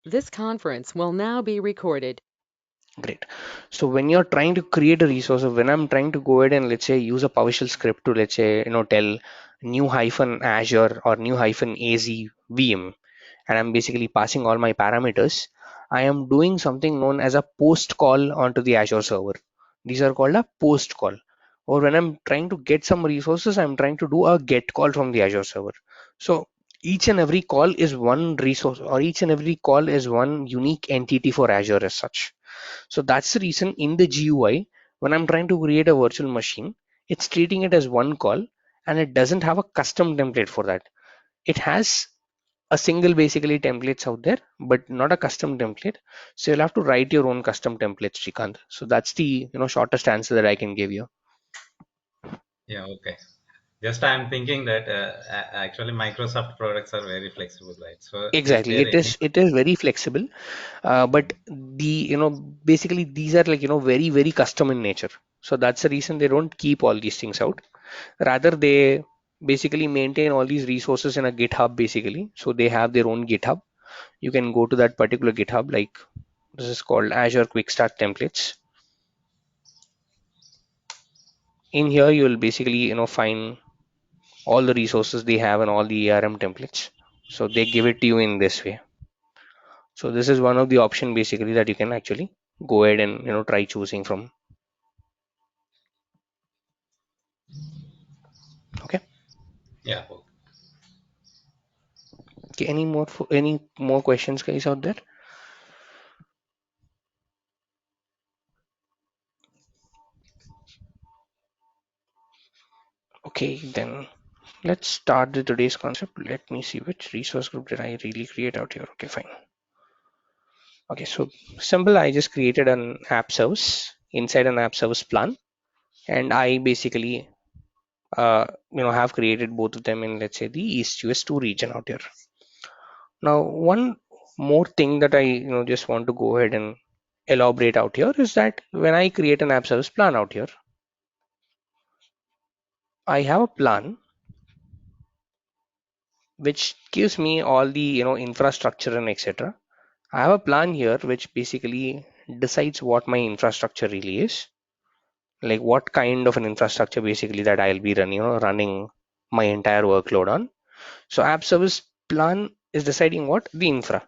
This conference will now be recorded. Great. So when you're trying to create a resource, or when I'm trying to go ahead and let's say use a PowerShell script to let's say tell new hyphen Azure or new hyphen AZ VM, and I'm basically passing all my parameters, I am doing something known as a post call onto the Azure server. These are called a post call. Or when I'm trying to get some resources, I'm trying to do a get call from the Azure server. So each and every call is one resource, or each and every call is one unique entity for Azure as such. So that's the reason in the GUI, when I'm trying to create a virtual machine, it's treating it as one call and it doesn't have a custom template for that. It has a single basically templates out there, but not a custom template. So you'll have to write your own custom templates, Shrikant. So that's the shortest answer that I can give you. Yeah, okay. Just I'm thinking that actually Microsoft products are very flexible, right? So is Exactly. there any? It is very flexible. But the basically these are like very custom in nature. So that's the reason they don't keep all these things out. Rather they basically maintain all these resources in a GitHub basically. So they have their own GitHub. You can go to that particular GitHub, like this is called Azure Quick Start Templates. In here you will basically find all the resources they have and all the ARM templates. So they give it to you in this way. So this is one of the option basically that you can actually go ahead and try choosing from. Okay. Yeah, okay. Okay, any more questions guys out there? Okay, then let's start the today's concept. Let me see which resource group did I really create out here. Okay, fine. Okay, so simple. I just created an app service inside an app service plan, and I basically have created both of them in let's say the East US 2 region out here. Now, one more thing that I just want to go ahead and elaborate out here is that when I create an app service plan out here, I have a plan which gives me all the infrastructure and etc. I have a plan here which basically decides what my infrastructure really is, like what kind of an infrastructure basically that I'll be running my entire workload on. So app service plan is deciding what the infra,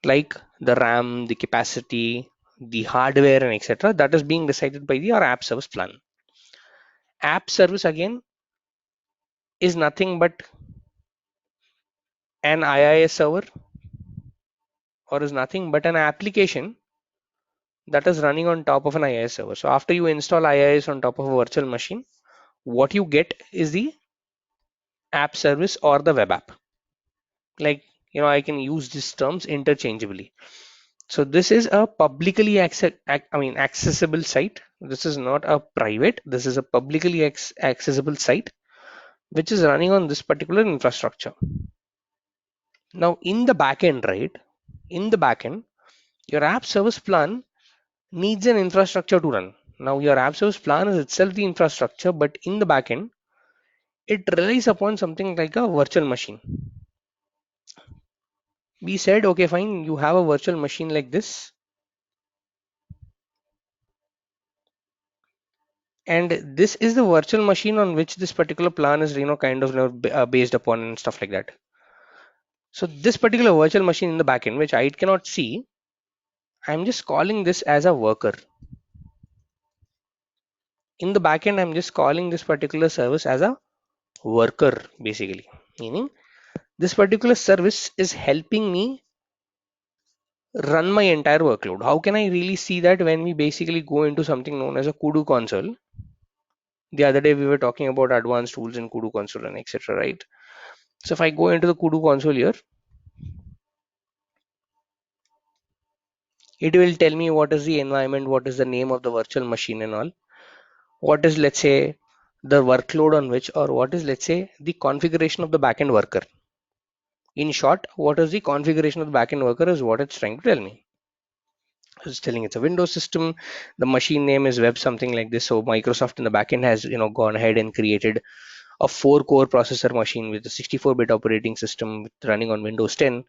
like the RAM, the capacity, the hardware, and etc. That is being decided by the our app service plan. App service again is nothing but an IIS server, or is nothing but an application that is running on top of an IIS server. So after you install IIS on top of a virtual machine, what you get is the app service or the web app. Like I can use these terms interchangeably. So this is a accessible site. This is not a private. This is a publicly accessible site which is running on this particular infrastructure. Now in the backend, right? In the backend, your app service plan needs an infrastructure to run. Now your app service plan is itself the infrastructure, but in the backend, it relies upon something like a virtual machine. We said, okay, fine, you have a virtual machine like this, and this is the virtual machine on which this particular plan is kind of based upon and stuff like that. So this particular virtual machine in the backend, which I cannot see, I'm just calling this as a worker. In the backend, I'm just calling this particular service as a worker, basically, meaning this particular service is helping me run my entire workload. How can I really see that when we basically go into something known as a Kudu console? The other day we were talking about advanced tools in Kudu console and etc. Right? So if I go into the Kudu console here, it will tell me what is the environment, what is the name of the virtual machine and all. What is let's say the workload on which, or what is let's say the configuration of the backend worker. In short, what is the configuration of the backend worker is what it's trying to tell me. It's telling it's a Windows system. The machine name is web something like this. So Microsoft in the backend has gone ahead and created a 4-core processor machine with a 64-bit operating system running on Windows 10.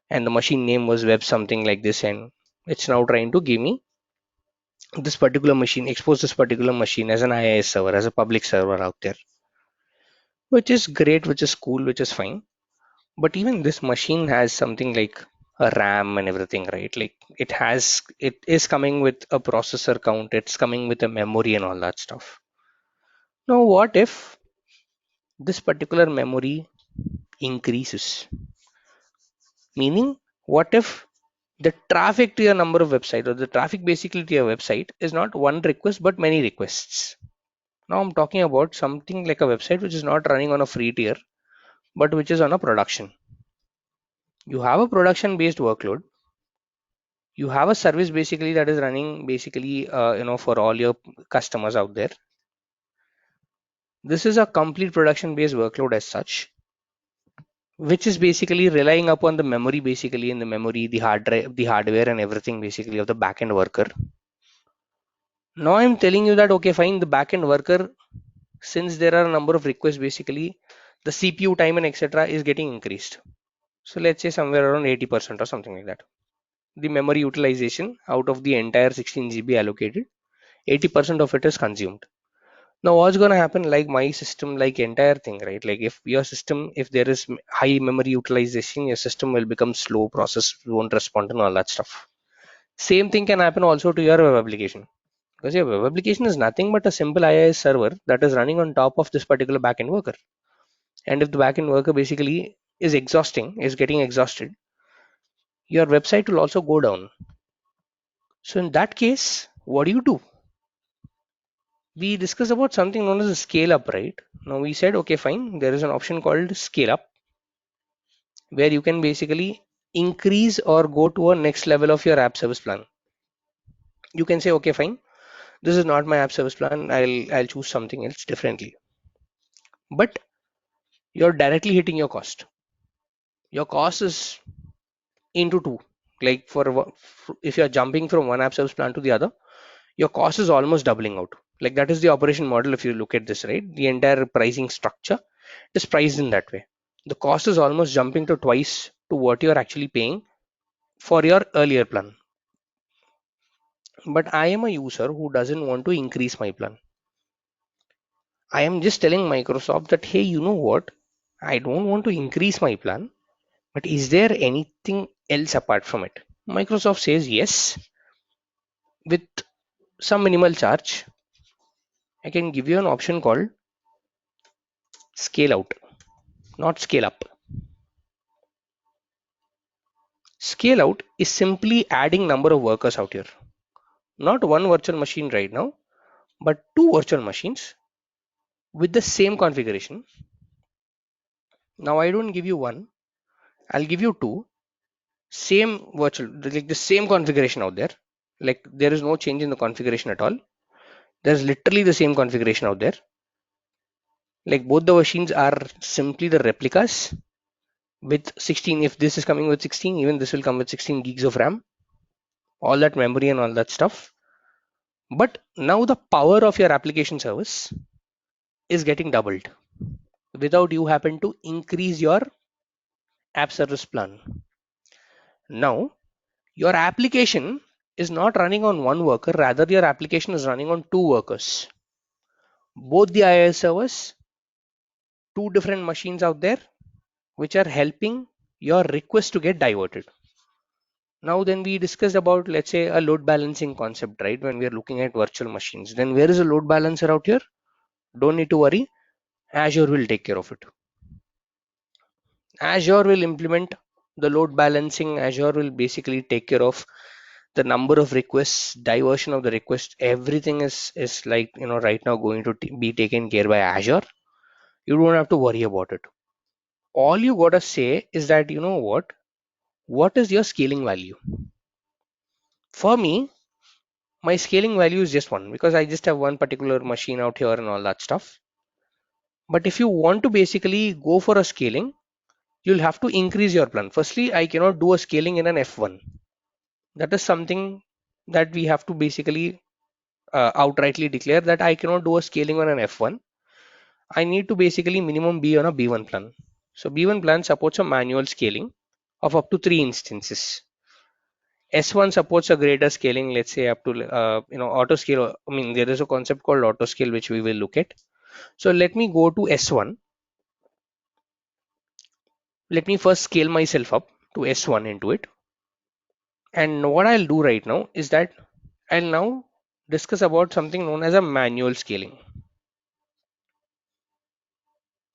and the machine name was web something like this, and it's now trying to give me this particular machine, expose this particular machine as an IIS server, as a public server out there, which is great, which is cool, which is fine. But even this machine has something like a RAM and everything, right? Like it is coming with a processor count, it's coming with a memory and all that stuff. Now what if this particular memory increases? Meaning, what if the traffic to your number of website, or the traffic basically to your website, is not one request but many requests? Now I'm talking about something like a website which is not running on a free tier but which is on a production. You have a production based workload, you have a service basically that is running basically for all your customers out there. This is a complete production based workload as such, which is basically relying upon the memory, basically in the memory, the hard drive, the hardware and everything basically of the backend worker. Now I'm telling you that okay fine, the backend worker, since there are a number of requests, basically the CPU time and etc is getting increased. So let's say somewhere around 80% or something like that. The memory utilization out of the entire 16 GB allocated, 80% of it is consumed. Now what's going to happen, like my system, like entire thing, right? Like if your system, if there is high memory utilization, your system will become slow, process won't respond and all that stuff. Same thing can happen also to your web application, because your web application is nothing but a simple IIS server that is running on top of this particular backend worker. And if the backend worker basically is getting exhausted, your website will also go down. So in that case, what do? We discussed about something known as a scale up, right? Now we said, okay, fine, there is an option called scale up where you can basically increase or go to a next level of your app service plan. You can say, okay, fine, this is not my app service plan. I'll choose something else differently. But you're directly hitting your cost. Your cost is into two. Like if you're jumping from one app service plan to the other, your cost is almost doubling out. Like that is the operation model. If you look at this, right, the entire pricing structure is priced in that way. The cost is almost jumping to twice to what you're actually paying for your earlier plan. But I am a user who doesn't want to increase my plan. I am just telling Microsoft that, hey, you know what? I don't want to increase my plan, but is there anything else apart from it? Microsoft says yes. With some minimal charge, I can give you an option called scale out, not scale up. Scale out is simply adding number of workers out here. Not one virtual machine right now, but two virtual machines with the same configuration. Now I don't give you one, I'll give you two. Same virtual, like the same configuration out there. Like there is no change in the configuration at all. There's literally the same configuration out there. Like both the machines are simply the replicas with 16. If this is coming with 16, even this will come with 16 gigs of RAM, all that memory and all that stuff. But now the power of your application service is getting doubled without you happen to increase your app service plan. Now your application is not running on one worker, rather your application is running on two workers. Both the IIS servers, two different machines out there which are helping your request to get diverted. Now then we discussed about, let's say, a load balancing concept, right? When we are looking at virtual machines, then where is a load balancer out here? Don't need to worry, Azure will take care of it. Azure will implement the load balancing. Azure will basically take care of the number of requests, diversion of the request. Everything is like, right now going to be taken care by Azure. You don't have to worry about it. All you gotta say is that, you know what is your scaling value? For me, my scaling value is just one, because I just have one particular machine out here and all that stuff. But if you want to basically go for a scaling, you'll have to increase your plan. Firstly, I cannot do a scaling in an F1. That is something that we have to basically outrightly declare, that I cannot do a scaling on an F1. I need to basically minimum be on a B1 plan. So B1 plan supports a manual scaling of up to 3 instances. S1 supports a greater scaling, let's say up to auto scale. I mean, there is a concept called auto scale which we will look at. So let me go to S1. Let me first scale myself up to S1 into it. And what I'll do right now is that I'll now discuss about something known as a manual scaling.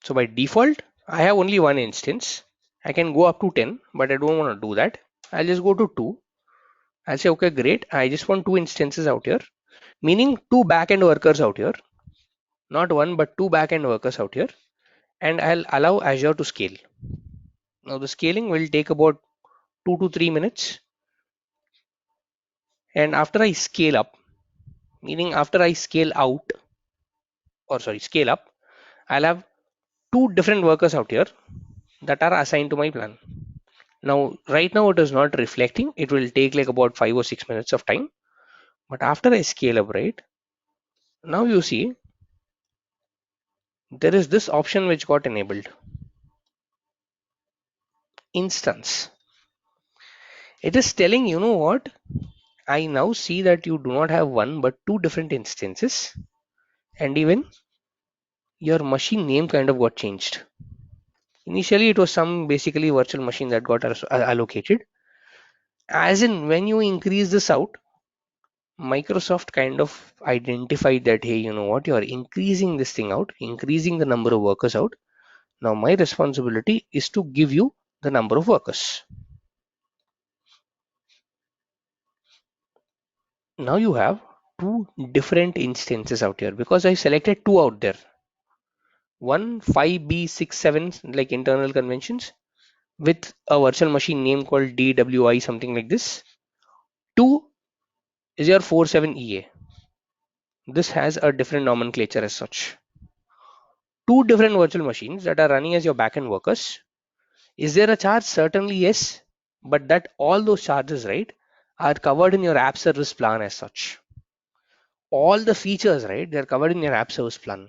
So by default, I have only one instance. I can go up to 10, but I don't want to do that. I'll just go to 2. I'll say, okay, great. I just want 2 instances out here, meaning 2 backend workers out here, not one, but 2 backend workers out here. And I'll allow Azure to scale. Now the scaling will take about 2 to 3 minutes. And after I scale up, meaning after I scale out, or sorry, scale up, I'll have 2 different workers out here that are assigned to my plan. Now, right now it is not reflecting. It will take like about 5 or 6 minutes of time. But after I scale up, right, now you see there is this option which got enabled. Instance. It is telling, you know what? I now see that you do not have one but 2 different instances, and even your machine name kind of got changed. Initially, it was some basically virtual machine that got allocated. As in, when you increase this out, Microsoft kind of identified that, hey, you know what, you're increasing this thing out, increasing the number of workers out. Now, my responsibility is to give you the number of workers. Now you have 2 different instances out here because I selected 2 out there. One 5B67 like internal conventions with a virtual machine name called DWI, something like this. 2 is your 47EA. This has a different nomenclature as such. 2 different virtual machines that are running as your backend workers. Is there a charge? Certainly yes, but that all those charges, right, are covered in your app service plan as such. All the features, right, they're covered in your app service plan.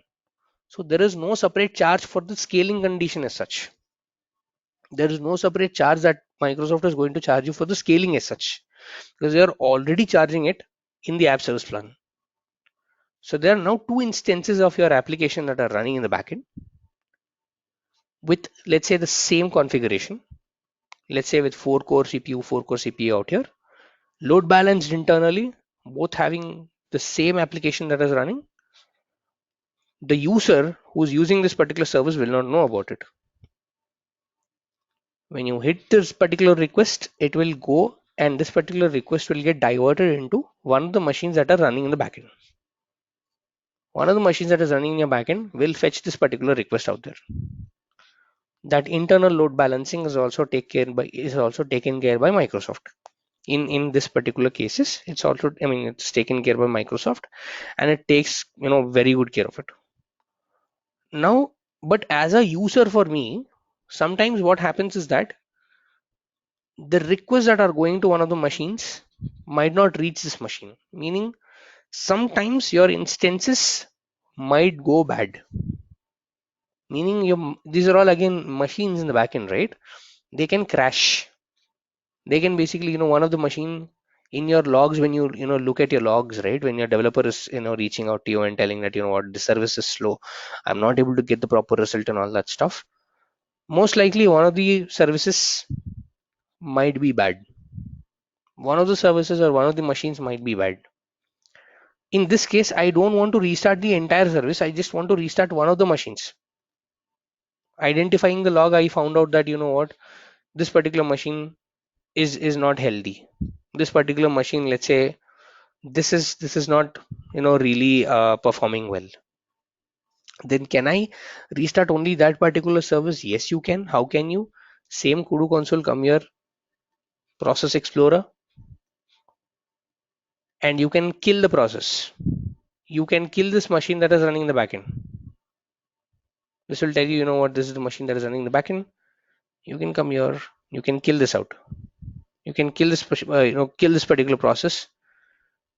So there is no separate charge for the scaling condition as such. There is no separate charge that Microsoft is going to charge you for the scaling as such, because they are already charging it in the app service plan. So there are now 2 instances of your application that are running in the backend with, let's say, the same configuration. Let's say with 4-core CPU, 4-core CPU out here, load balanced internally, both having the same application that is running. The user who's using this particular service will not know about it. When you hit this particular request, it will go and this particular request will get diverted into one of the machines that are running in the backend. One of the machines that is running in your backend will fetch this particular request out there. That internal load balancing is also taken care by Microsoft. In this particular cases, it's also, I mean, it's taken care by Microsoft, and it takes, very good care of it. Now, but as a user for me, sometimes what happens is that the requests that are going to one of the machines might not reach this machine, meaning sometimes your instances might go bad, meaning these are all again machines in the backend, right? They can crash. They can basically, one of the machine in your logs, when you look at your logs, right, when your developer is reaching out to you and telling that, what, the service is slow, I'm not able to get the proper result and all that stuff, most likely one of the services might be bad. One of the services or one of the machines might be bad. In this case, I don't want to restart the entire service. I just want to restart one of the machines. Identifying the log, I found out that, what, this particular machine is not healthy. This particular machine, let's say, this is not, really performing well. Then can I restart only that particular service? Yes, you can. How can you? Same kudu console, come here, process explorer, and you can kill the process. You can kill this machine that is running in the backend. This will tell you, what, this is the machine that is running in the backend. You can come here, you can kill this out. You can kill this, kill this particular process.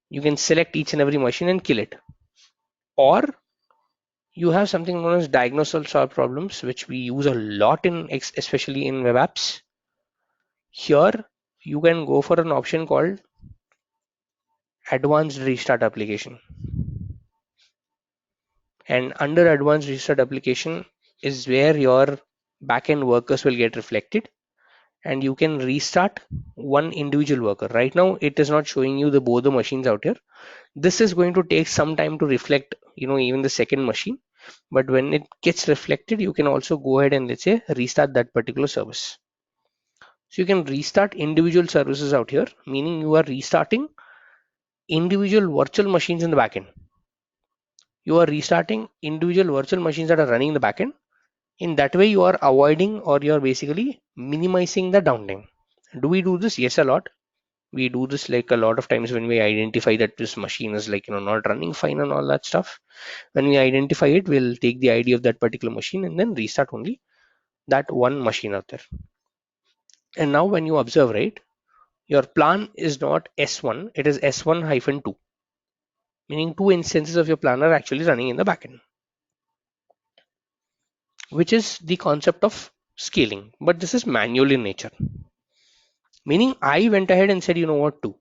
You can select each and every machine and kill it. Or you have something known as diagnose or solve problems, which we use a lot in, especially in web apps. Here you can go for an option called advanced restart application, and under advanced restart application is where your backend workers will get reflected, and you can restart one individual worker. Right now it is not showing you the both the machines out here. This is going to take some time to reflect, even the second machine, but when it gets reflected you can also go ahead and let's say restart that particular service. So you can restart individual services out here, meaning you are restarting individual virtual machines in the backend. You are restarting individual virtual machines that are running in the backend. In that way you are avoiding, or you are basically minimizing the downtime. Do we do this? Yes, a lot. We do this like a lot of times when we identify that this machine is like not running fine and all that stuff. When we identify it, we'll take the ID of that particular machine and then restart only that one machine out there. And now when you observe, right, your plan is not S1, it is S1-2, meaning two instances of your plan are actually running in the backend, which is the concept of scaling. But this is manual in nature, meaning I went ahead and said, you know what, to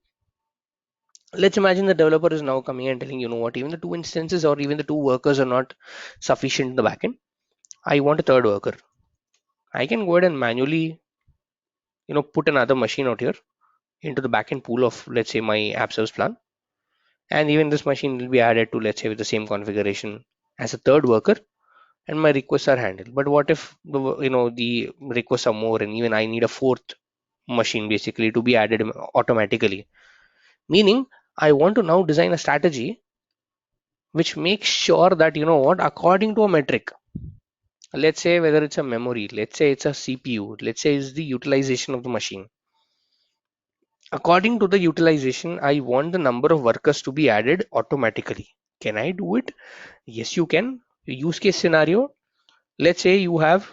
let's imagine the developer is now coming and telling, you know what, even the two instances or even the two workers are not sufficient in the backend. I want a third worker. I can go ahead and manually, put another machine out here into the backend pool of, let's say, my app service plan. And even this machine will be added to, let's say, with the same configuration as a third worker, and my requests are handled. But what if the requests are more, and even I need a fourth machine basically to be added automatically? Meaning, I want to now design a strategy which makes sure that, according to a metric, let's say whether it's a memory, let's say it's a CPU, let's say it's the utilization of the machine. According to the utilization, I want the number of workers to be added automatically. Can I do it? Yes, you can. Use case scenario. Let's say you have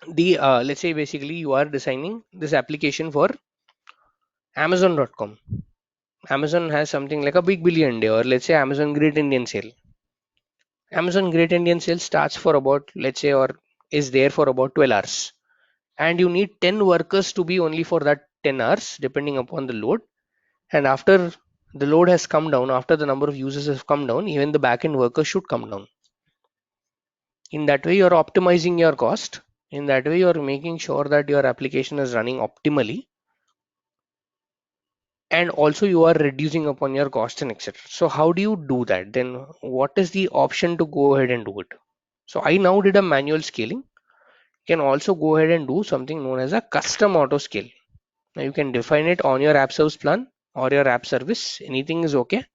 let's say basically you are designing this application for Amazon.com. Amazon has something like a big billion day, or let's say Amazon Great Indian Sale. Amazon Great Indian Sale starts for about, let's say, or is there for about 12 hours. And you need 10 workers to be only for that 10 hours, depending upon the load. And after the load has come down, after the number of users have come down, even the backend workers should come down. In that way, you're optimizing your cost. In that way, you're making sure that your application is running optimally. And also you are reducing upon your cost and etc. So how do you do that? Then what is the option to go ahead and do it? So I now did a manual scaling. You can also go ahead and do something known as a custom auto scale. Now you can define it on your app service plan or your app service. Anything is okay.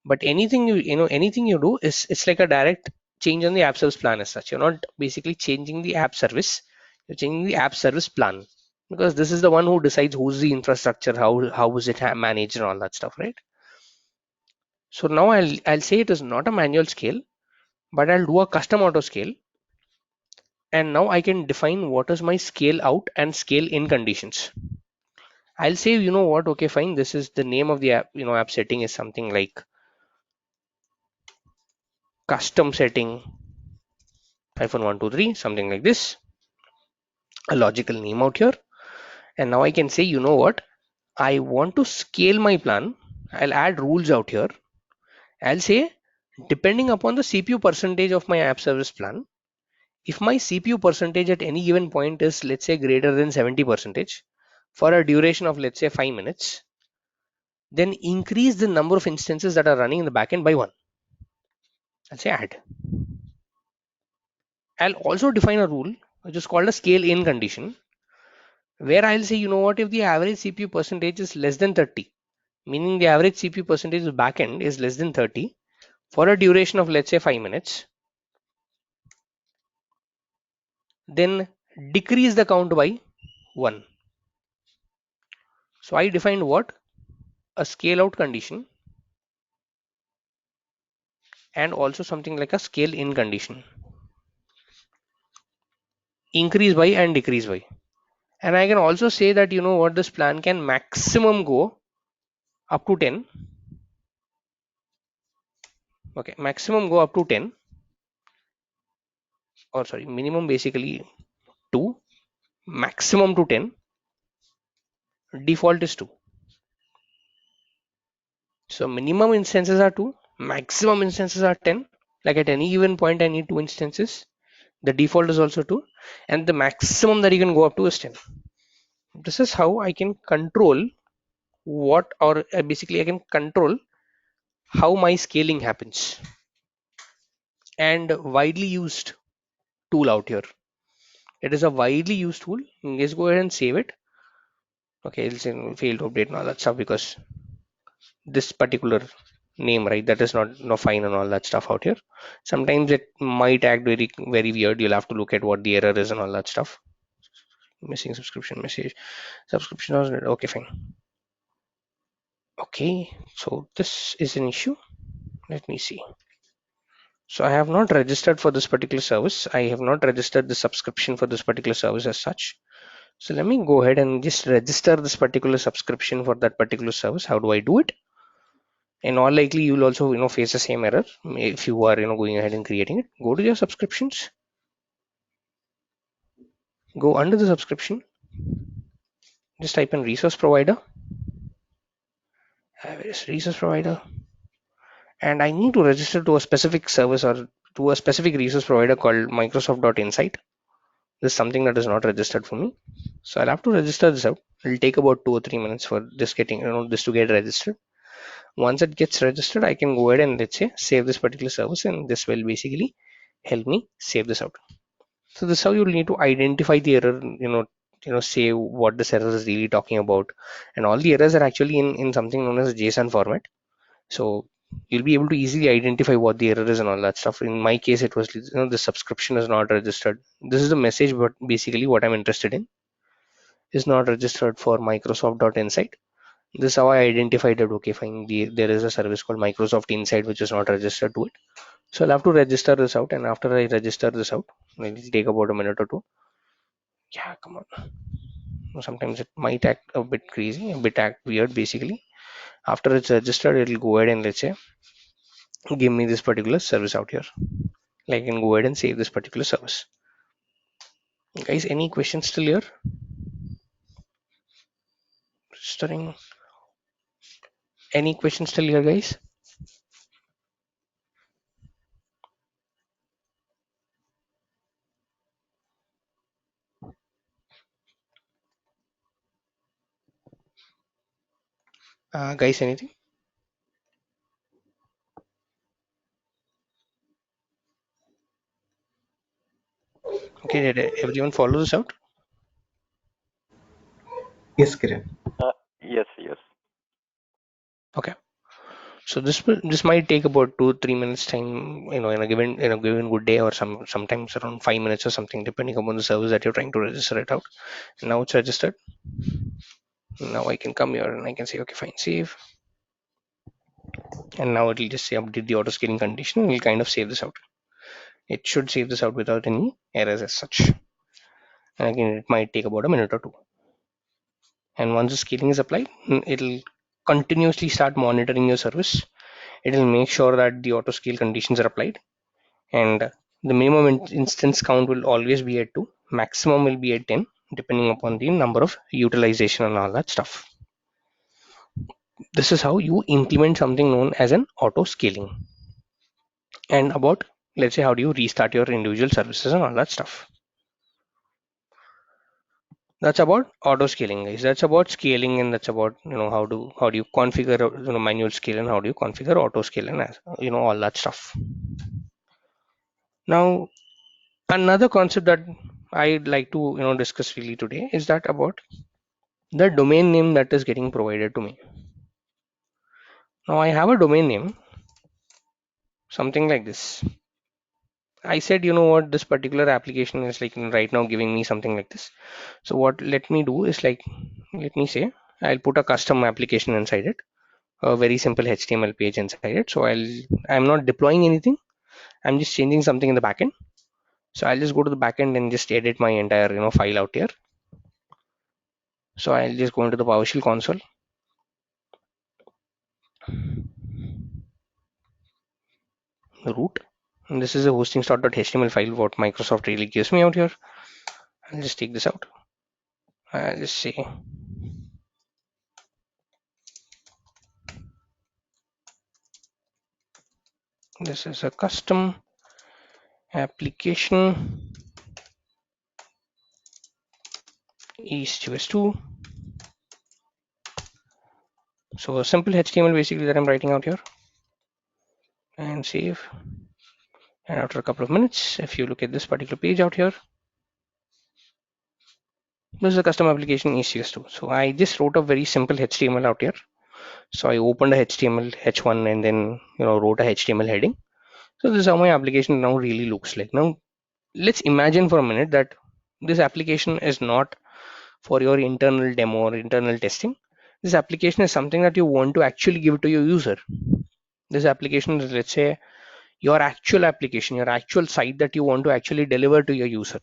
But anything anything you do is, it's like a direct change on the app service plan as such. You're not basically changing the app service, you're changing the app service plan, because this is the one who decides who's the infrastructure, how is it managed and all that stuff, right? So now I'll say it is not a manual scale, but I'll do a custom auto scale. And now I can define what is my scale out and scale in conditions. I'll say, you know what, okay, fine, this is the name of the app, app setting is something like custom setting -123, something like this, a logical name out here. And now I can say, you know what, I want to scale my plan. I'll add rules out here. I'll say, depending upon the CPU percentage of my app service plan, if my CPU percentage at any given point is, let's say, greater than 70% for a duration of, let's say, 5 minutes, then increase the number of instances that are running in the backend by one. I'll say add. I'll also define a rule which is called a scale in condition, where I'll say, you know what, if the average CPU percentage is less than 30, meaning the average CPU percentage of backend is less than 30 for a duration of, let's say, 5 minutes, then decrease the count by 1. So I defined what? A scale out condition and also something like a scale in condition. Increase by and decrease by. And I can also say that, you know what, this plan can maximum go up to 10. Okay, maximum go up to 10, or sorry, minimum basically 2, maximum to 10, Default is 2. So minimum instances are 2, maximum instances are 10. Like at any given point, I need 2 instances. The default is also 2, and the maximum that you can go up to is 10. This is how I can control what, or basically I can control how my scaling happens. And widely used tool out here. It is a widely used tool. Let's go ahead and save it. Okay, it's in fail to update and all that stuff because this particular name, right, that is not no fine and all that stuff out here. Sometimes it might act very weird. You'll have to look at what the error is and all that stuff. Missing subscription message. Subscription was okay, fine. Okay, so this is an issue. Let me see. So I have not registered for this particular service. I have not registered the subscription for this particular service as such. So let me go ahead and just register this particular subscription for that particular service. How do I do it? And all likely you'll also face the same error if you are going ahead and creating it. Go to your subscriptions, go under the subscription, just type in resource provider. Where is resource provider? And I need to register to a specific service or to a specific resource provider called Microsoft.insight. This is something that is not registered for me, so I'll have to register this out. It'll take about 2 or 3 minutes for this getting this to get registered. Once it gets registered, I can go ahead and let's say save this particular service, and this will basically help me save this out. So this is how you'll need to identify the error, say what this error is really talking about. And all the errors are actually in something known as JSON format. So you'll be able to easily identify what the error is and all that stuff. In my case, it was the subscription is not registered. This is the message, but basically what I'm interested in is not registered for Microsoft.insight. This is how I identified that okay, fine, there is a service called Microsoft Insight which is not registered to it. So I'll have to register this out, and after I register this out, it'll take about a minute or two. Yeah, come on. Sometimes it might act a bit crazy, a bit act weird basically. After it's registered, it'll go ahead and let's say give me this particular service out here. Like I can go ahead and save this particular service. Guys, any questions still here? Registering. Any questions still here, guys? Guys, anything? Okay, did everyone follow this out? Yes, Kiran. Yes, yes. Okay. So this might take about 2 3 minutes time, in a given good day, or sometimes around 5 minutes or something, depending upon the service that you're trying to register it out. And now it's registered. Now I can come here and I can say okay, fine, save. And now it'll just say update the auto scaling condition. We'll kind of save this out. It should save this out without any errors as such. And again, it might take about a minute or two. And once the scaling is applied, it'll continuously start monitoring your service. It'll make sure that the auto scale conditions are applied, and the minimum instance count will always be at 2, maximum will be at 10, depending upon the number of utilization and all that stuff. This is how you implement something known as an auto scaling. And about, let's say, how do you restart your individual services and all that stuff. That's about auto scaling, guys. That's about scaling, and that's about how do you configure manual scale, and how do you configure auto scale, and all that stuff. Now, another concept that I'd like to discuss really today is that about the domain name that is getting provided to me. Now I have a domain name, something like this. I said, you know what, this particular application is like right now giving me something like this. So what let me do is like, let me say I'll put a custom application inside it, a very simple HTML page inside it. So I'm not deploying anything. I'm just changing something in the backend. So I'll just go to the backend and just edit my entire file out here. So I'll just go into the PowerShell console. Root. And this is a hosting start.html file what Microsoft really gives me out here. I'll just take this out. I'll just say This is a custom application EastUS2. So a simple HTML basically that I'm writing out here, and save. And after a couple of minutes, if you look at this particular page out here, this is a custom application ECS2. So I just wrote a very simple HTML out here. So I opened a HTML h1 and then wrote a HTML heading. So this is how my application now really looks like. Now let's imagine for a minute that this application is not for your internal demo or internal testing. This application is something that you want to actually give to your user. This application is, let's say, your actual application, your actual site that you want to actually deliver to your user.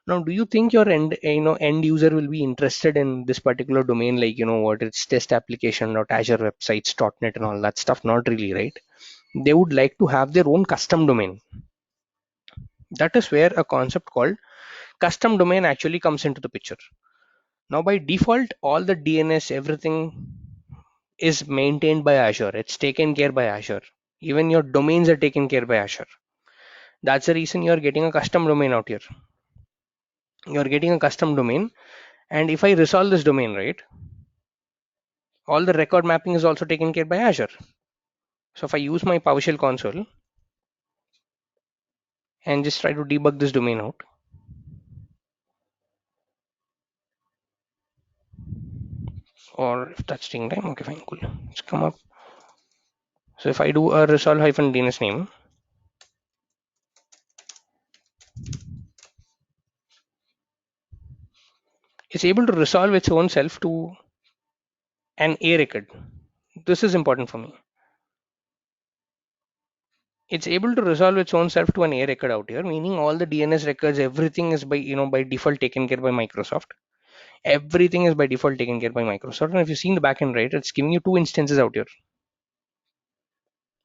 Now, do you think your end user will be interested in this particular domain, like what it's test application or Azure websites, .NET and all that stuff? Not really, right? They would like to have their own custom domain. That is where a concept called custom domain actually comes into the picture. Now, by default, all the DNS, everything is maintained by Azure. It's taken care by Azure. Even your domains are taken care by Azure. That's the reason you're getting a custom domain out here. You're getting a custom domain, and if I resolve this domain, right, all the record mapping is also taken care by Azure. So if I use my PowerShell console and just try to debug this domain out, or if that's taking time, okay, fine, cool. Let's come up. So if I do a resolve-DNS name, it's able to resolve its own self to an A record. This is important for me. It's able to resolve its own self to an A record out here, meaning all the DNS records, everything is by default taken care by Microsoft. Everything is by default taken care by Microsoft. And if you see in the backend, right, it's giving you two instances out here,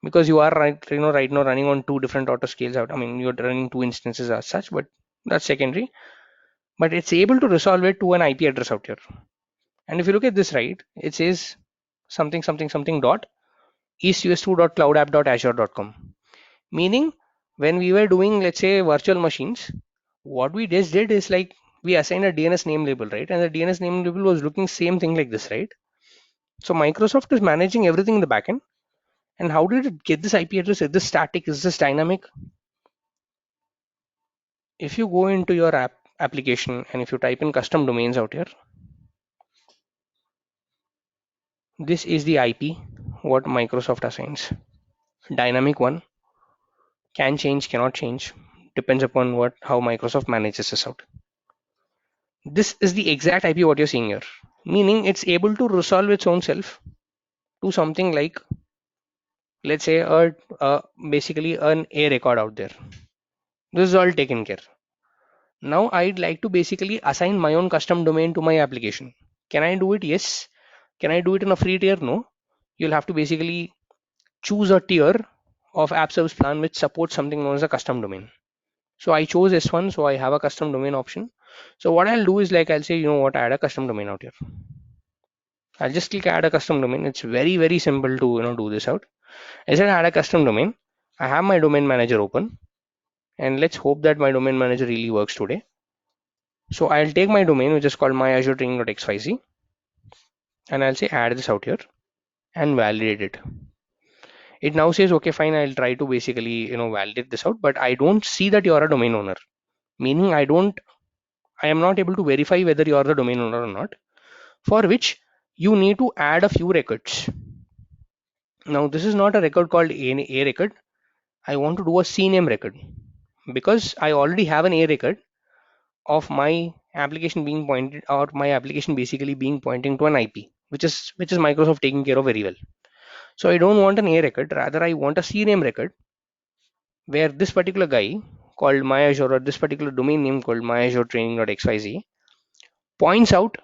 because you are right now running on two different auto scales out. I mean, you're running two instances as such, but that's secondary. But it's able to resolve it to an IP address out here. And if you look at this, right, it says something something something dot eastus2.cloudapp.azure.com. Meaning, when we were doing, let's say, virtual machines, what we just did is like we assigned a DNS name label, right? And the DNS name label was looking same thing like this, right? So Microsoft is managing everything in the backend. And how did it get this IP address? Is this static? Is this dynamic? If you go into your application and if you type in custom domains out here, this is the IP what Microsoft assigns. Dynamic one, can change, cannot change, depends upon how Microsoft manages this out. This is the exact IP what you're seeing here, meaning it's able to resolve its own self to something like, let's say, basically an A record out there. This is all taken care. Now I'd like to basically assign my own custom domain to my application. Can I do it? Yes. Can I do it in a free tier? No. You'll have to basically choose a tier of app service plan which supports something known as a custom domain. So I chose S1, so I have a custom domain option. So what I'll do is, like, I'll say, add a custom domain out here. I'll just click add a custom domain. It's very, very simple to do this out. I said add a custom domain. I have my domain manager open, and let's hope that my domain manager really works today. So I'll take my domain, which is called myazuretraining.xyz, and I'll say add this out here and validate it. It now says, okay, fine, I'll try to basically validate this out, but I don't see that you're a domain owner, meaning I am not able to verify whether you are the domain owner or not, for which you need to add a few records. Now this is not a record called a record. I want to do a CNAME record because I already have an A record of my application being pointed, or my application basically being pointing to an IP, which is Microsoft taking care of very well. So I don't want an A record, rather I want a CNAME record where this particular guy called myazure, or this particular domain name called myazuretraining.xyz, points out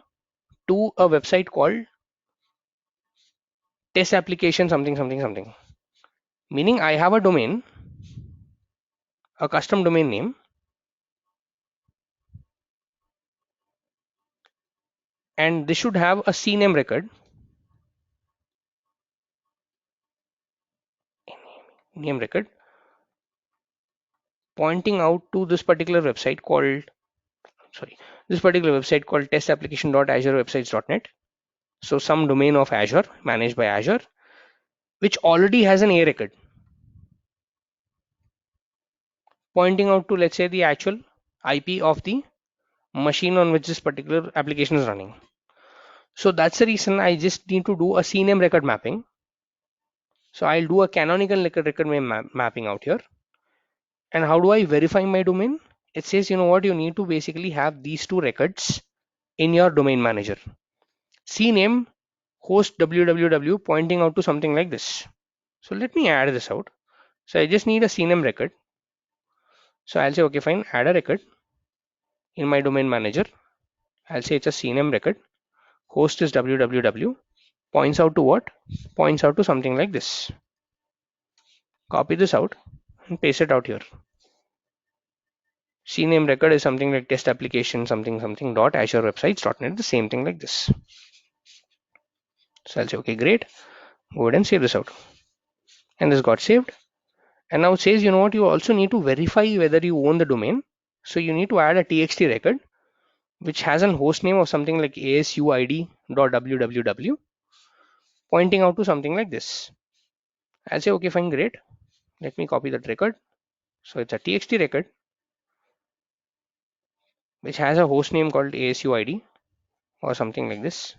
to a website called test application something something something. Meaning I have a domain, a custom domain name, and this should have a CNAME record. name record pointing out to this particular website called, sorry, this particular website called testapplication.azurewebsites.net. So some domain of Azure managed by Azure, which already has an A record pointing out to, let's say, the actual IP of the machine on which this particular application is running. So that's the reason I just need to do a CNAME record mapping. So I'll do a canonical record mapping out here. And how do I verify my domain? It says, you know what, you need to basically have these two records in your domain manager. CNAME host www pointing out to something like this. So let me add this out. So I just need a CNAME record. So I'll say, okay, fine, add a record in my domain manager. I'll say it's a CNAME record. Host is www. Points out to what? Points out to something like this. Copy this out and paste it out here. CNAME record is something like test application something something dot Azure websites.net, the same thing like this. So I'll say, okay, great. Go ahead and save this out. And this got saved. And now it says, you know what, you also need to verify whether you own the domain. So you need to add a txt record which has an host name of something like asuid.www pointing out to something like this. I'll say, okay, fine, great. Let me copy that record. So it's a txt record which has a host name called asuid or something like this.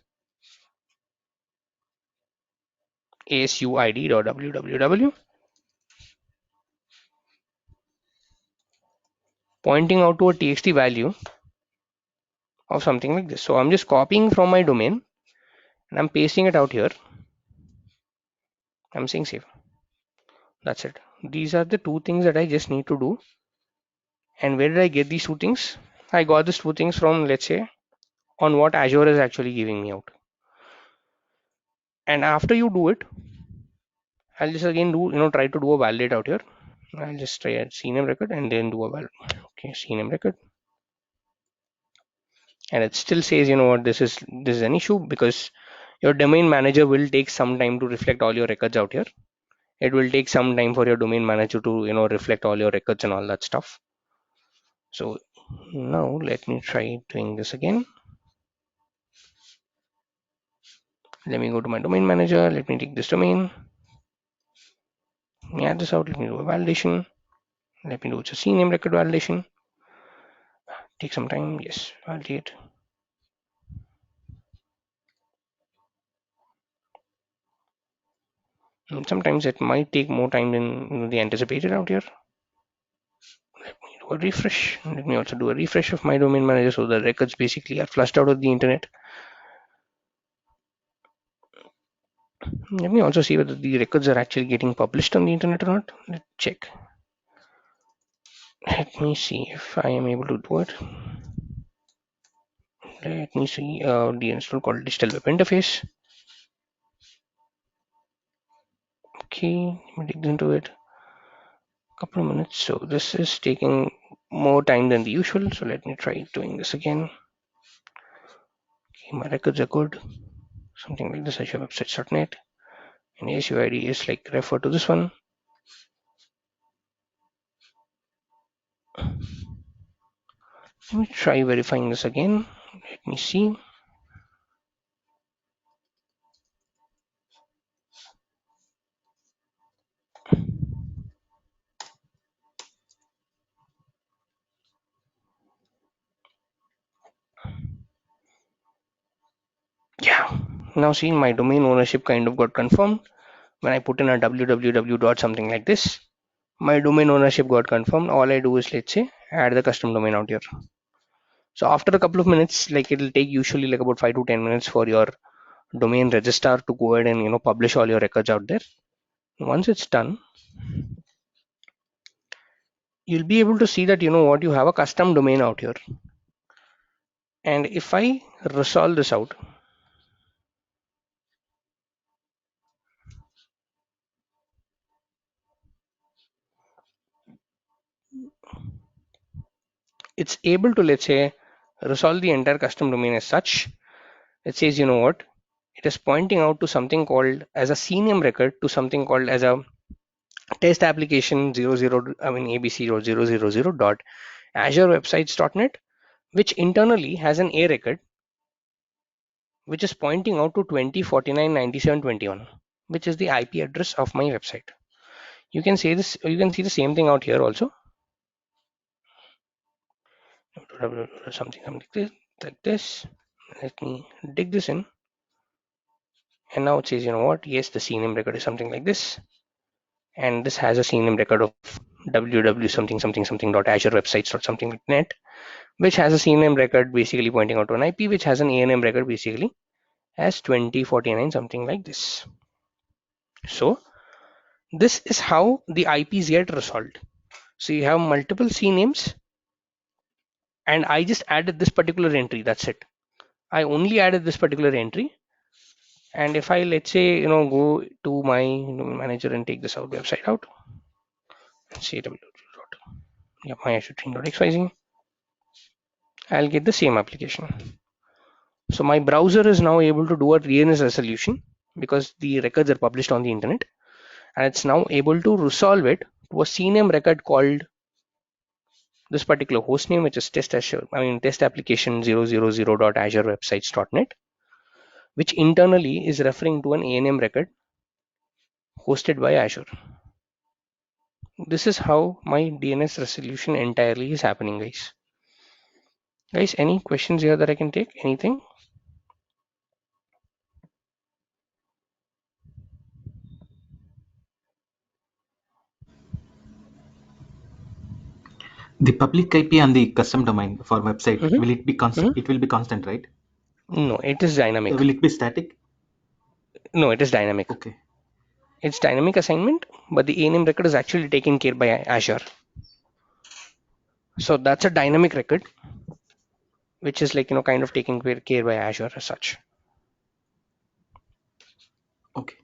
asuid.www pointing out to a txt value of something like this. So I'm just copying from my domain and I'm pasting it out here. I'm saying save. That's it. These are the two things that I just need to do. And where did I get these two things? I got these two things from, let's say, on what Azure is actually giving me out. And after you do it, I'll just again do, try to do a validate out here. I'll just try a CNAME record and then do a validate. Okay, CNAME record. And it still says, you know what, this is an issue because your domain manager will take some time to reflect all your records out here. It will take some time for your domain manager to, reflect all your records and all that stuff. So now let me try doing this again. Let me go to my domain manager. Let me take this domain. Let me add this out. Let me do a validation. Let me do just CNAME record validation. Take some time. Yes, validate. And sometimes it might take more time than the anticipated out here. Let me do a refresh. Let me also do a refresh of my domain manager so the records basically are flushed out of the internet. Let me also see whether the records are actually getting published on the internet or not. Let's check. Let me see if I am able to do it. Let me see the install called digital web interface. Okay, let me dig into it. Couple of minutes. So this is taking more time than the usual. So let me try doing this again. Okay, my records are good. Something like this, Azure websites.net. And ASUID is like refer to this one. Let me try verifying this again. Let me see. Yeah, now see my domain ownership kind of got confirmed. When I put in a www dot something like this, my domain ownership got confirmed. All I do is, let's say, add the custom domain out here. So after a couple of minutes, like it'll take usually like about 5 to 10 minutes for your domain registrar to go ahead and publish all your records out there. Once it's done, you'll be able to see that you have a custom domain out here. And if I resolve this out, it's able to, let's say, resolve the entire custom domain as such. It says, you know what, it is pointing out to something called as a CNAME record to something called as a test application 00, I mean ABC or 000 dot Azure websites.net, which internally has an A record which is pointing out to 20499721, which is the IP address of my website. You can say this, you can see the same thing out here also. Something like this. Let me dig this in. And now it says, you know what? Yes, the CNAME record is something like this. And this has a CNAME record of www something something something dot Azure websites dot something like net, which has a CNAME record basically pointing out to an IP, which has an ANM record basically as 2049 something like this. So this is how the IPs get resolved. So you have multiple CNAMEs, and I just added this particular entry. That's it. I only added this particular entry. And if I, let's say, go to my manager and take this out website out, and say my I'll get the same application. So my browser is now able to do a DNS resolution because the records are published on the internet, and it's now able to resolve it to a CNAME record called this particular host name, which is test application 000 dot Azure websites dot net, which internally is referring to an ANM record hosted by Azure. This is how my DNS resolution entirely is happening, guys. Guys, any questions here that I can take? Anything? The public IP and the custom domain for website, Mm-hmm. will it be constant? Mm-hmm. It will be constant, right? No, it is dynamic. Will it be static? No, it is dynamic. Okay. It's dynamic assignment, but the ANM record is actually taken care by Azure. So that's a dynamic record, which is like, kind of taken care by Azure as such. Okay.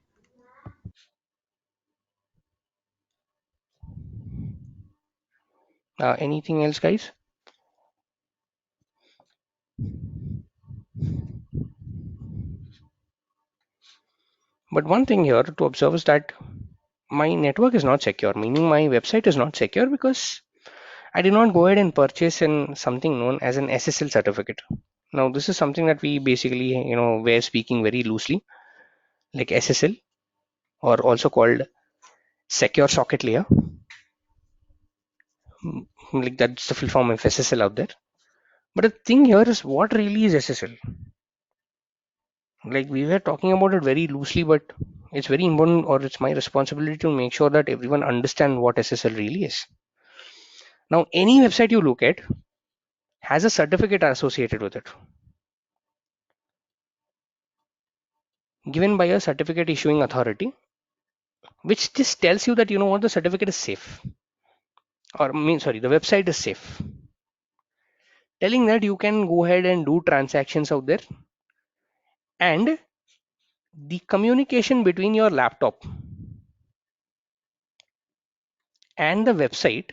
Anything else, guys? But one thing here to observe is that my network is not secure, meaning my website is not secure because I did not go ahead and purchase something known as an SSL certificate. Now, this is something that we basically, we're speaking very loosely, like SSL, or also called secure socket layer. Like that's the full form of SSL out there. But the thing here is, what really is SSL? Like we were talking about it very loosely, but it's very important, or it's my responsibility to make sure that everyone understand what SSL really is. Now, any website you look at has a certificate associated with it, given by a certificate issuing authority, which just tells you that what, the certificate is safe, or the website is safe, telling that you can go ahead and do transactions out there, and the communication between your laptop and the website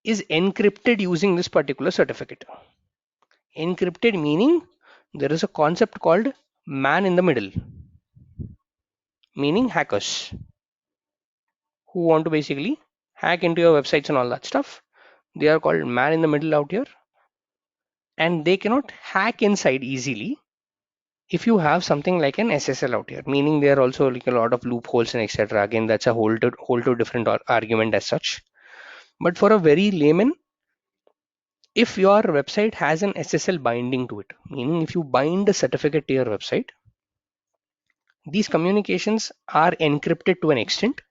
is encrypted using this particular certificate. Encrypted meaning there is a concept called man in the middle, meaning hackers who want to basically hack into your websites and all that stuff. They are called man in the middle out here, and they cannot hack inside easily if you have something like an SSL out here, meaning there are also like a lot of loopholes and etc. Again, that's a whole to different argument as such. But for a very layman, if your website has an SSL binding to it, meaning if you bind a certificate to your website, these communications are encrypted to an extent,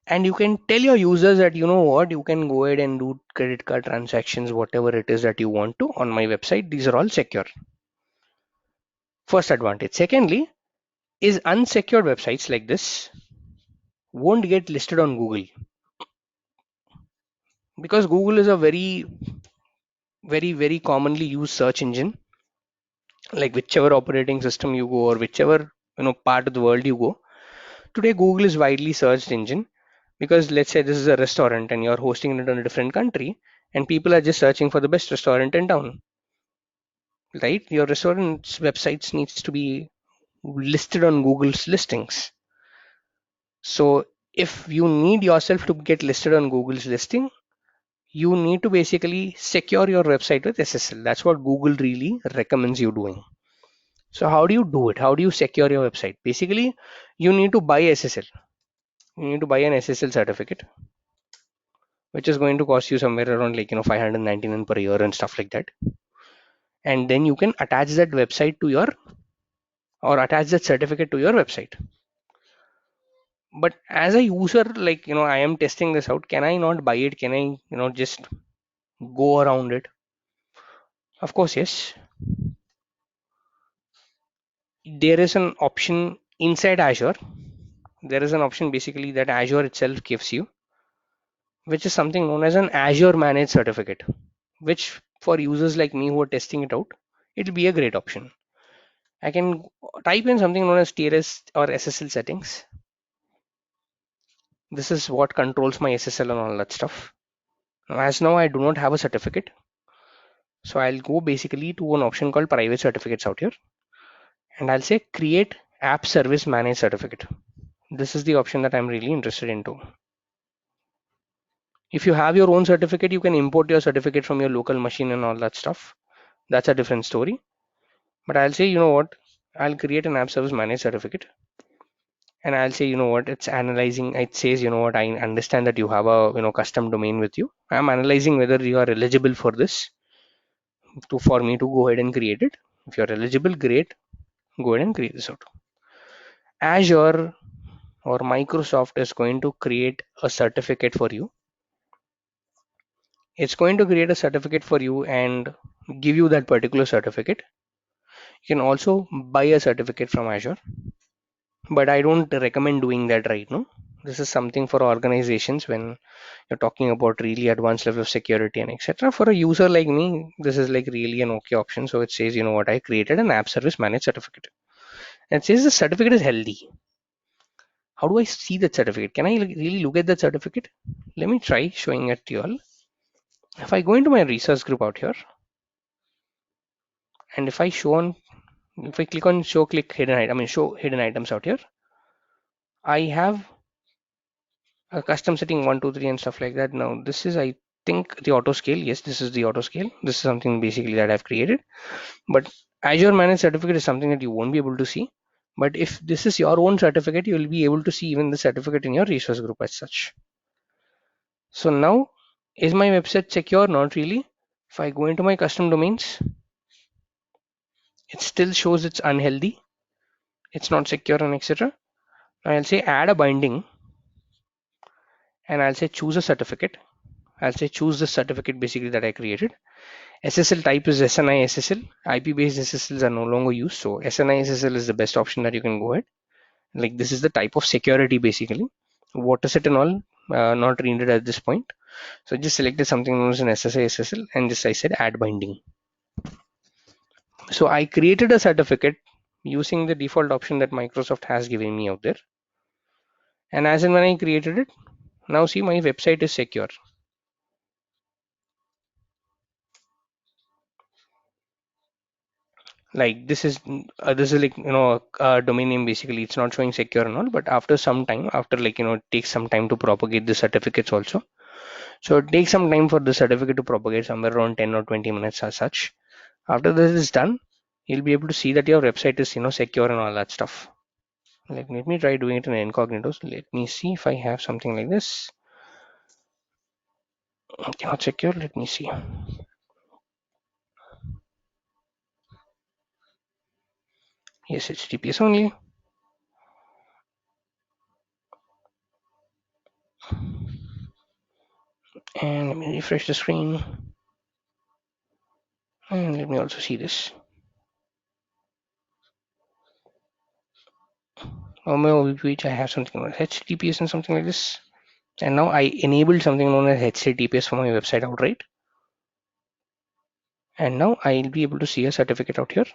and you can tell your users that what, you can go ahead and do credit card transactions, whatever it is that you want to on my website. These are all secure. First advantage. Secondly, is unsecured websites like this won't get listed on Google, because Google is a very, very, very commonly used search engine. Like whichever operating system you go, or whichever part of the world you go, today Google is widely searched engine, because let's say this is a restaurant and you're hosting it in a different country, and people are just searching for the best restaurant in town, right? Your restaurant's websites needs to be listed on Google's listings. So if you need yourself to get listed on Google's listing, you need to basically secure your website with SSL. That's what Google really recommends you doing. So how do you do it? How do you secure your website? Basically, you need to buy SSL. You need to buy an SSL certificate, which is going to cost you somewhere around 599 per year and stuff like that. And then you can attach that website to your or attach that certificate to your website. But as a user, I am testing this out. Can I not buy it? Can I, just go around it? Of course, yes. There is an option inside Azure. There is an option basically that Azure itself gives you, which is something known as an Azure managed certificate, which for users like me who are testing it out, it'll be a great option. I can type in something known as TLS or SSL settings. This is what controls my SSL and all that stuff. Now, as now I do not have a certificate, so I'll go basically to an option called private certificates out here, and I'll say create app service managed certificate. This is the option that I'm really interested into. If you have your own certificate, you can import your certificate from your local machine and all that stuff. That's a different story. But I'll say, you know what, I'll create an app service managed certificate, and I'll say, you know what, it's analyzing. It says, you know what, I understand that you have a custom domain with you. I'm analyzing whether you are eligible for this for me to go ahead and create it. If you're eligible, great, go ahead and create this out. Azure or Microsoft is going to create a certificate for you. It's going to create a certificate for you and give you that particular certificate. You can also buy a certificate from Azure, but I don't recommend doing that right now. This is something for organizations when you're talking about really advanced level of security and etc. For a user like me, this is like really an okay option. So it says, you know what, I created an app service managed certificate. And it says the certificate is healthy. How do I see that certificate? Can I really look at that certificate? Let me try showing it to you all. If I go into my research group out here, and if I click on click hidden item, show hidden items out here, I have a custom setting 1, 2, 3 and stuff like that. Now this is, I think, the auto scale. Yes, this is the auto scale. This is something basically that I've created. But Azure managed certificate is something that you won't be able to see. But if this is your own certificate, you will be able to see even the certificate in your resource group as such. So now, is my website secure? Not really. If I go into my custom domains, it still shows it's unhealthy. It's not secure and etc. I'll say add a binding, and I'll say choose a certificate. I'll say choose the certificate basically that I created. SSL type is SNI SSL. IP based SSLs are no longer used, so SNI SSL is the best option that you can go ahead. Like this is the type of security basically. What is it and all? Not needed at this point. So I just selected something known as an SSI SSL, and just I said add binding. So I created a certificate using the default option that Microsoft has given me out there. And as and when I created it, now see my website is secure. Like this is like a domain name basically. It's not showing secure and all, but after some time, after it takes some time to propagate the certificates also. So it takes some time for the certificate to propagate, somewhere around 10 or 20 minutes as such. After this is done, you'll be able to see that your website is secure and all that stuff. Like let me try doing it in incognito. So let me see if I have something like this. Not secure. Let me see. Yes, it's HTTPS only. And let me refresh the screen. And let me also see this. On my which I have something known as HTTPS and something like this. And now I enabled something known as HTTPS for my website outright. And now I'll be able to see a certificate out here,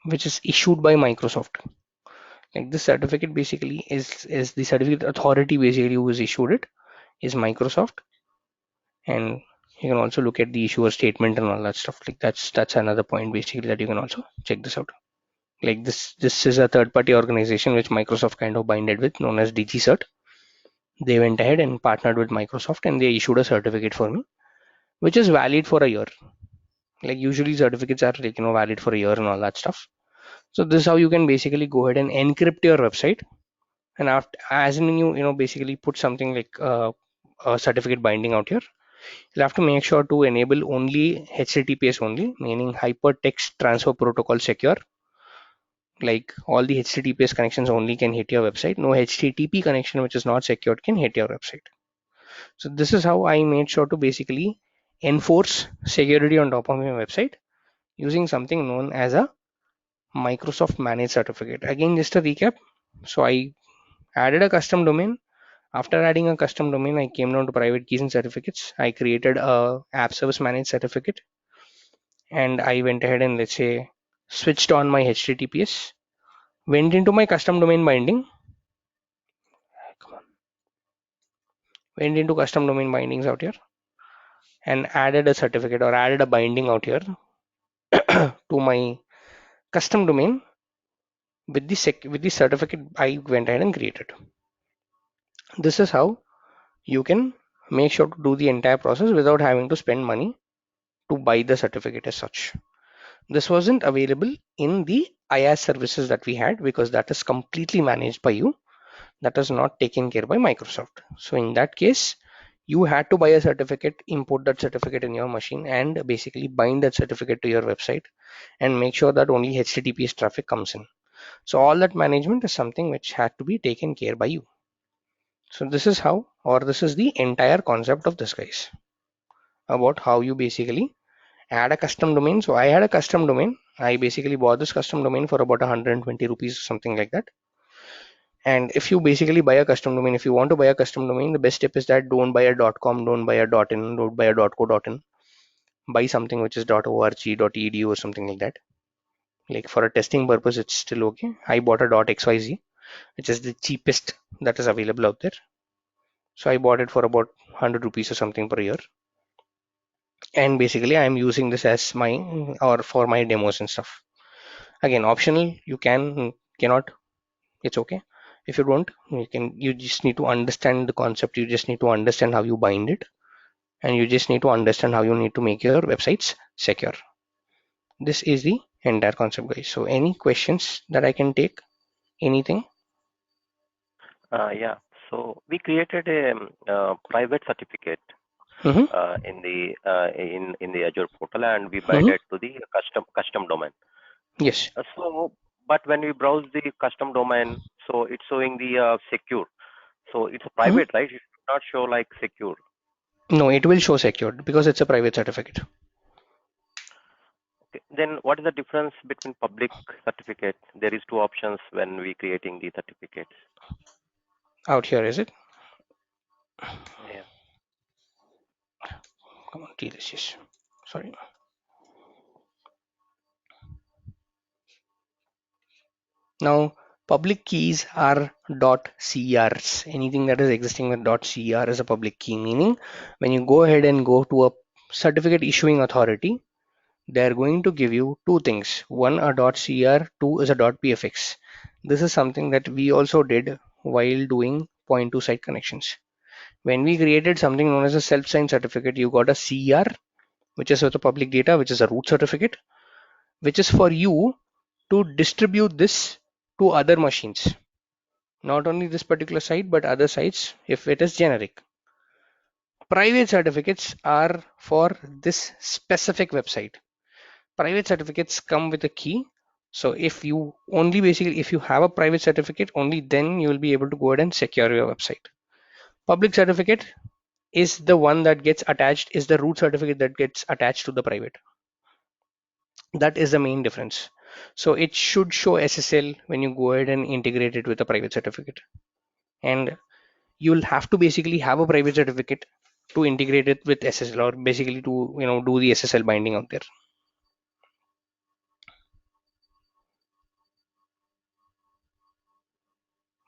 which is issued by Microsoft. Like this certificate basically is the certificate authority basically who has issued it is Microsoft. And you can also look at the issuer statement and all that stuff. Like that's another point basically that you can also check this out. Like this is a third-party organization which Microsoft kind of binded with, known as DigiCert. They went ahead and partnered with Microsoft and they issued a certificate for me, which is valid for a year. Like usually certificates are like valid for a year and all that stuff. So this is how you can basically go ahead and encrypt your website, and after as in you basically put something like a certificate binding out here, you'll have to make sure to enable only HTTPS only, meaning hypertext transfer protocol secure. Like all the HTTPS connections only can hit your website. No HTTP connection which is not secured can hit your website. So this is how I made sure to basically enforce security on top of my website using something known as a Microsoft Managed Certificate. Again, just a recap. So I added a custom domain. After adding a custom domain, I came down to private keys and certificates. I created a app service managed certificate, and I went ahead and let's say switched on my HTTPS. Went into my custom domain binding. Come on. Went into custom domain bindings out here and added a certificate or added a binding out here to my custom domain with the certificate I went ahead and created. This is how you can make sure to do the entire process without having to spend money to buy the certificate as such. This wasn't available in the IaaS services that we had because that is completely managed by you. That is not taken care by Microsoft. So in that case, you had to buy a certificate, import that certificate in your machine, and basically bind that certificate to your website and make sure that only HTTPS traffic comes in. So all that management is something which had to be taken care by you. So this is how, or this is the entire concept of this, guys, about how you basically add a custom domain. So I had a custom domain. I basically bought this custom domain for about 120 rupees, something like that. And if you basically buy a custom domain, if you want to buy a custom domain, the best tip is that don't buy a .com, don't buy a .in, don't buy a .co.in. Buy something which is .org, .edu or something like that. Like for a testing purpose, it's still okay. I bought a .xyz, which is the cheapest that is available out there. So I bought it for about 100 rupees or something per year. And basically I'm using this as my or for my demos and stuff. Again, optional, you cannot, it's okay. If you don't, you just need to understand the concept, you just need to understand how you bind it, and you just need to understand how you need to make your websites secure. This is the entire concept, guys. So any questions that I can take? Anything? Yeah. So we created a private certificate Mm-hmm. in the Azure portal, and we Mm-hmm. binded to the custom domain. Yes. So, but when we browse the custom domain, so it's showing the secure. So it's a private, right? It should not show like secure. No, it will show secured because it's a private certificate. Okay. Then what is the difference between public certificate? There is two options when we creating the certificates. Out here, is it? Yeah. Come on, delicious. Sorry. Now, public keys are .crs. Anything that is existing with .cr is a public key, meaning when you go ahead and go to a certificate issuing authority, they're going to give you two things. One, a .cr, two is a .pfx. This is something that we also did while doing point to site connections. When we created something known as a self-signed certificate, you got a CR, which is with the public data, which is a root certificate, which is for you to distribute this to other machines. Not only this particular site, but other sites if it is generic. Private certificates are for this specific website. Private certificates come with a key. So if you only basically, if you have a private certificate, only then you will be able to go ahead and secure your website. Public certificate is the one that gets attached, is the root certificate that gets attached to the private. That is the main difference. So it should show SSL when you go ahead and integrate it with a private certificate. And you'll have to basically have a private certificate to integrate it with SSL, or basically to do the SSL binding out there.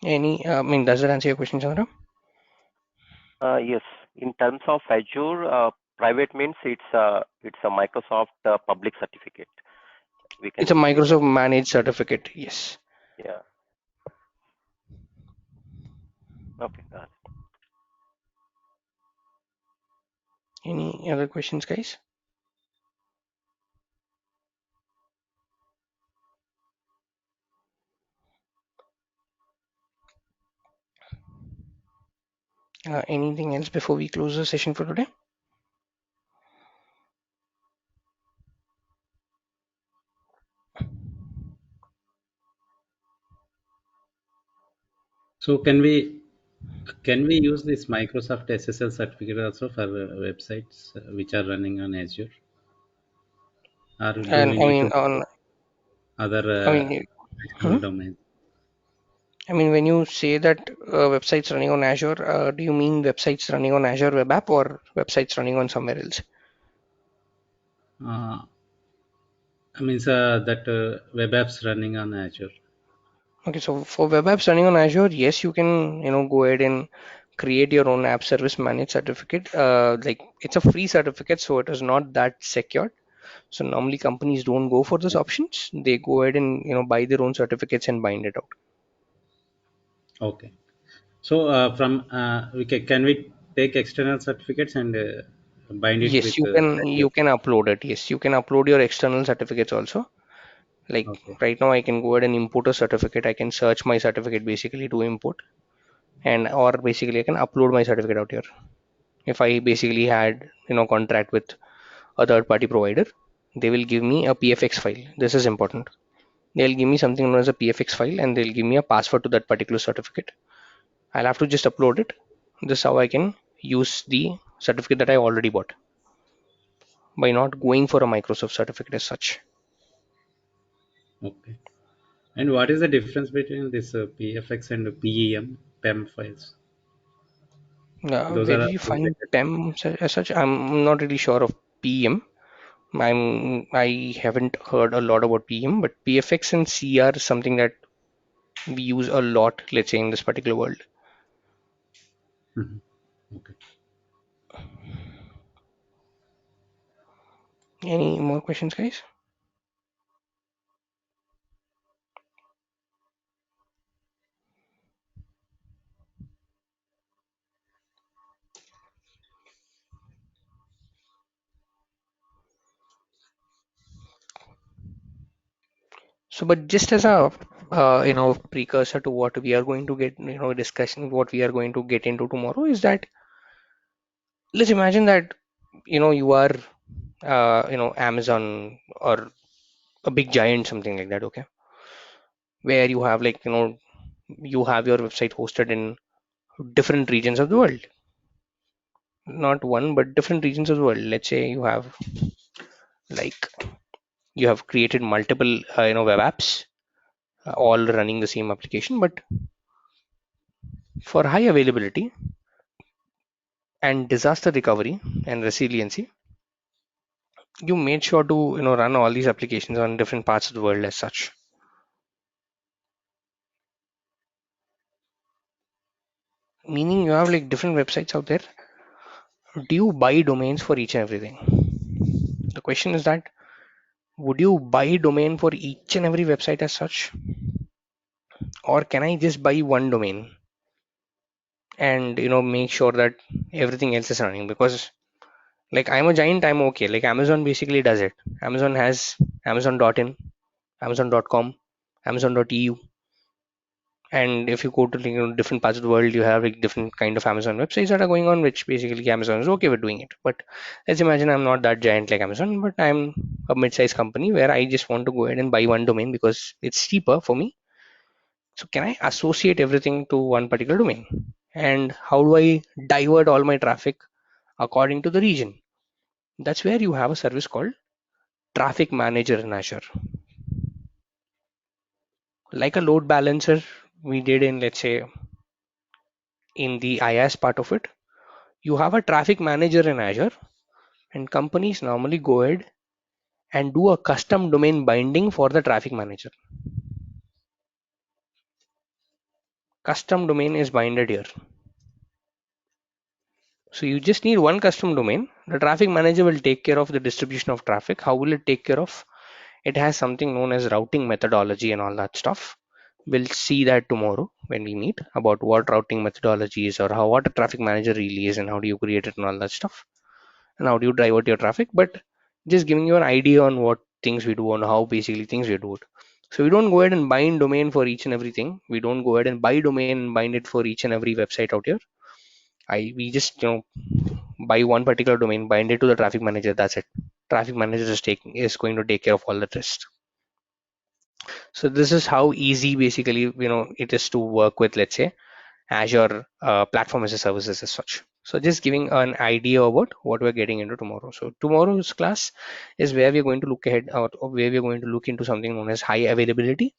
I mean, does that answer your question, Chandra? Yes. In terms of Azure, private means it's a Microsoft public certificate. We It's a can Microsoft managed certificate. Yes. yeah. Okay, got it. Any other questions, guys? Anything else before we close the session for today? So can we use this Microsoft SSL certificate also for websites which are running on Azure, or do And we I need mean, to on other I mean, hmm? external domains? I mean, when you say that websites running on Azure, do you mean websites running on Azure Web App or websites running on somewhere else? Uh, I mean, that web apps running on Azure. Okay, so for web apps running on Azure, yes, you can, go ahead and create your own app service managed certificate. Like it's a free certificate, so it is not that secure. So normally companies don't go for those options. They go ahead and, buy their own certificates and bind it out. Okay. So from can we take external certificates and bind it Yes, with you can Azure? you can upload it. Yes, you can upload your external certificates also. Like Okay. right now, I can go ahead and import a certificate. I can search my certificate basically to import, and or basically I can upload my certificate out here. If I basically had contract with a third party provider, they will give me a pfx file. This is important. They'll give me something known as a pfx file, and they'll give me a password to that particular certificate. I'll have to just upload it. This is how I can use the certificate that I already bought by not going for a Microsoft certificate as such. Okay. And what is the difference between this PFX and PEM files? Those Where are did you find related. PEM as such? I'm not really sure of PM. I haven't heard a lot about PM, but PFX and CR is something that we use a lot, let's say, in this particular world. Mhm. Okay. Any more questions, guys? So, but just as a precursor to what we are going to get, discussion, what we are going to get into tomorrow is that let's imagine that you are Amazon or a big giant, something like that, okay, where you have like you have your website hosted in different regions of the world, not one but different regions of the world. Let's say you have like you have created multiple web apps, all running the same application, but for high availability and disaster recovery and resiliency, you made sure to run all these applications on different parts of the world as such. Meaning you have like different websites out there. Do you buy domains for each and everything? The question is that would you buy domain for each and every website as such, or can I just buy one domain and make sure that everything else is running? Because like I'm a giant, I'm okay. Like Amazon basically does it. Amazon has Amazon.in, Amazon.com, Amazon.eu, and if you go to different parts of the world, you have like different kind of Amazon websites that are going on, which basically Amazon is okay with doing it. But let's imagine I'm not that giant like Amazon, but I'm a mid-sized company where I just want to go ahead and buy one domain because it's cheaper for me. So can I associate everything to one particular domain? And how do I divert all my traffic according to the region? That's where you have a service called Traffic Manager in Azure. Like a load balancer we did in, let's say, in the IaaS part of it, you have a traffic manager in Azure, and companies normally go ahead and do a custom domain binding for the traffic manager. Custom domain is binded here. So you just need one custom domain. The traffic manager will take care of the distribution of traffic. How will it take care of? it has something known as routing methodology and all that stuff. We'll see that tomorrow when we meet about what routing methodology is, or how what a traffic manager really is, and how do you create it and all that stuff, and how do you drive out your traffic. But just giving you an idea on what things we do and how basically things we do it. So we don't go ahead and bind domain for each and everything. We don't go ahead and buy domain and bind it for each and every website out here. We just buy one particular domain, bind it to the traffic manager. That's it. Traffic manager is going to take care of all the rest. So this is how easy basically it is to work with, let's say, Azure platform as a services as such. So just giving an idea about what we're getting into tomorrow. So tomorrow's class is where we're going to look ahead, or where we're going to look into something known as high availability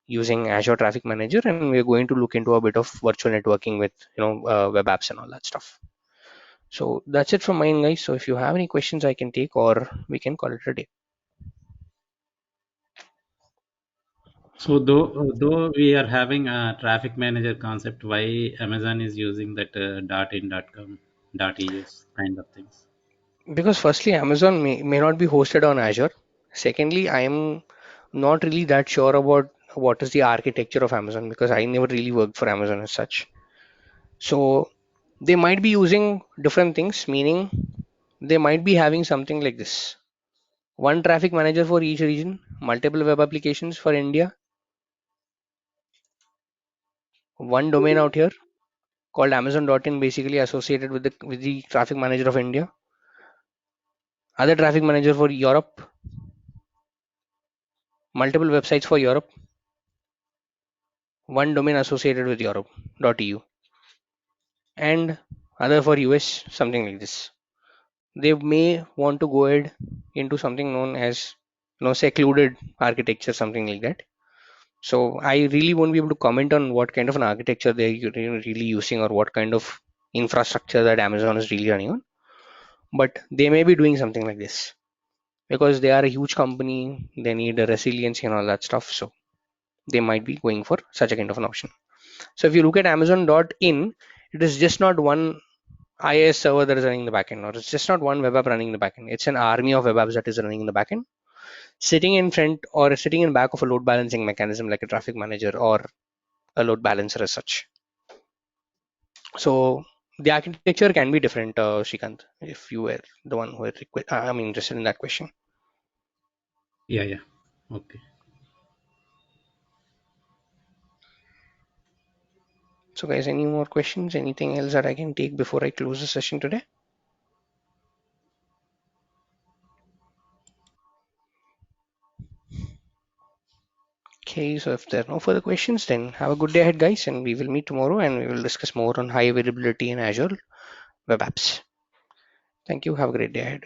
using Azure Traffic Manager, and we're going to look into a bit of virtual networking with web apps and all that stuff. So that's it from mine, guys. So if you have any questions, I can take, or we can call it a day. So though we are having a traffic manager concept, why Amazon is using that .in, .com, .eus kind of things? Because firstly, Amazon may not be hosted on Azure. Secondly, I am not really that sure about what is the architecture of Amazon, because I never really worked for Amazon as such. So they might be using different things, meaning they might be having something like this: one traffic manager for each region, multiple web applications for India, one domain out here called Amazon.in, basically associated with the traffic manager of India, other traffic manager for Europe, multiple websites for Europe, one domain associated with Europe.eu, and other for US, something like this. They may want to go ahead into something known as secluded architecture, something like that. So I really won't be able to comment on what kind of an architecture they're really using, or what kind of infrastructure that Amazon is really running on. But they may be doing something like this because they are a huge company. They need a resiliency and all that stuff. So they might be going for such a kind of an option. So if you look at Amazon.in, it is just not one IIS server that is running in the backend, or it's just not one web app running in the backend. It's an army of web apps that is running in the backend, sitting in front or sitting in back of a load balancing mechanism like a traffic manager or a load balancer as such. So the architecture can be different, Shrikant, if you were the one who were interested in that question. Yeah. Okay. So guys, any more questions? Anything else that I can take before I close the session today? Okay, so if there are no further questions, then have a good day ahead, guys, and we will meet tomorrow and we will discuss more on high availability in Azure web apps. Thank you. Have a great day ahead.